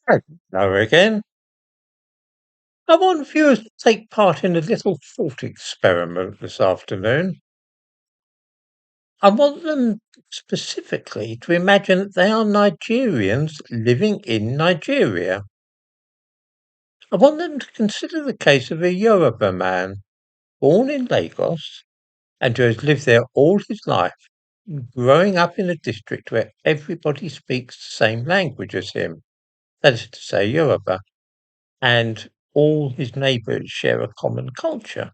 Hello again. I want viewers to take part in a little thought experiment this afternoon. I want them specifically to imagine that they are Nigerians living in Nigeria. I want them to consider the case of a Yoruba man born in Lagos and who has lived there all his life, growing up in a district where everybody speaks the same language as him, that is to say, Yoruba, and all his neighbours share a common culture.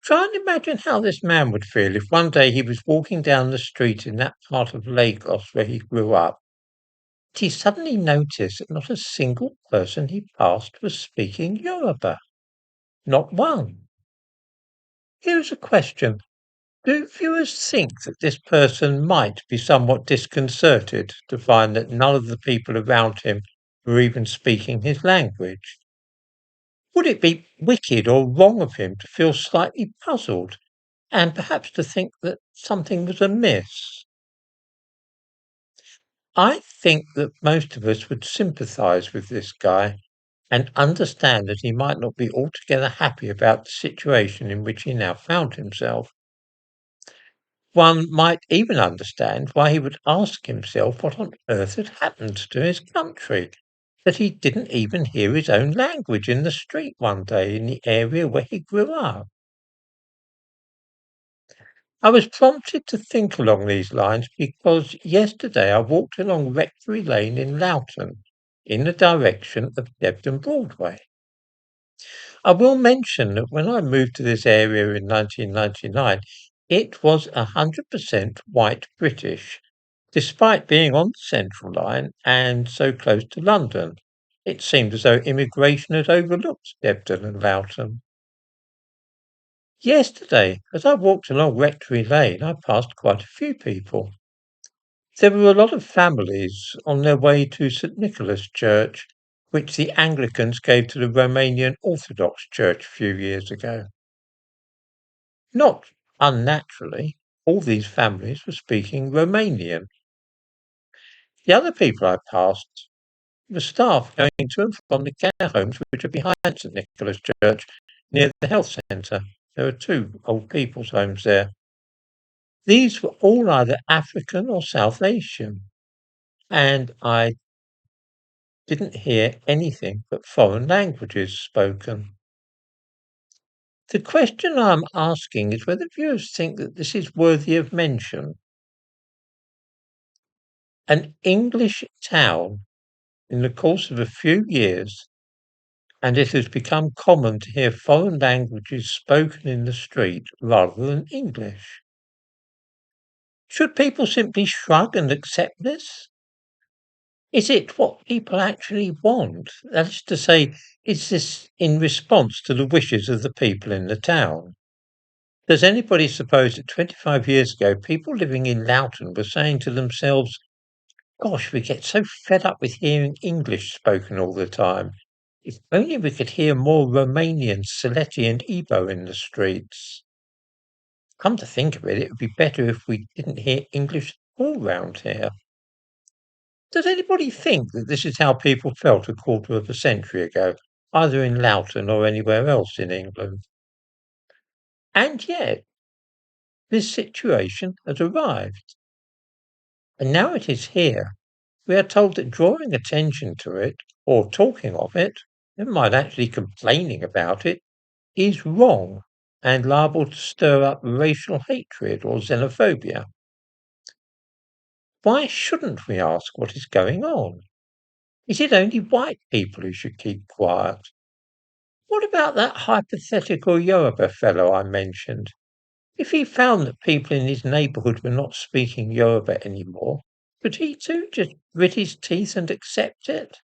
Try and imagine how this man would feel if one day he was walking down the street in that part of Lagos where he grew up. He suddenly noticed that not a single person he passed was speaking Yoruba. Not one. Here's a question. Do viewers think that this person might be somewhat disconcerted to find that none of the people around him were even speaking his language? Would it be wicked or wrong of him to feel slightly puzzled and perhaps to think that something was amiss? I think that most of us would sympathise with this guy and understand that he might not be altogether happy about the situation in which he now found himself. One might even understand why he would ask himself what on earth had happened to his country, that he didn't even hear his own language in the street one day in the area where he grew up. I was prompted to think along these lines because yesterday I walked along Rectory Lane in Loughton in the direction of Debden Broadway. I will mention that when I moved to this area in 1999, it was 100% white British, despite being on the Central Line and so close to London. It seemed as though immigration had overlooked Debden and Loughton. Yesterday, as I walked along Rectory Lane, I passed quite a few people. There were a lot of families on their way to St. Nicholas Church, which the Anglicans gave to the Romanian Orthodox Church a few years ago. Not unnaturally, all these families were speaking Romanian. The other people I passed were staff going to and from the care homes which are behind St. Nicholas Church near the health centre. There are two old people's homes there. These were all either African or South Asian, and I didn't hear anything but foreign languages spoken. The question I'm asking is whether viewers think that this is worthy of mention. An English town in the course of a few years, and it has become common to hear foreign languages spoken in the street rather than English. Should people simply shrug and accept this? Is it what people actually want? That is to say, is this in response to the wishes of the people in the town? Does anybody suppose that 25 years ago people living in Loughton were saying to themselves, "Gosh, we get so fed up with hearing English spoken all the time. If only we could hear more Romanian, Sylheti and Igbo in the streets." Come to think of it, it would be better if we didn't hear English all round here. Does anybody think that this is how people felt a quarter of a century ago, either in Loughton or anywhere else in England? And yet, this situation has arrived. And now it is here, we are told that drawing attention to it, or talking of it, never mind actually complaining about it, is wrong and liable to stir up racial hatred or xenophobia. Why shouldn't we ask what is going on? Is it only white people who should keep quiet? What about that hypothetical Yoruba fellow I mentioned? If he found that people in his neighbourhood were not speaking Yoruba anymore, could he too just grit his teeth and accept it?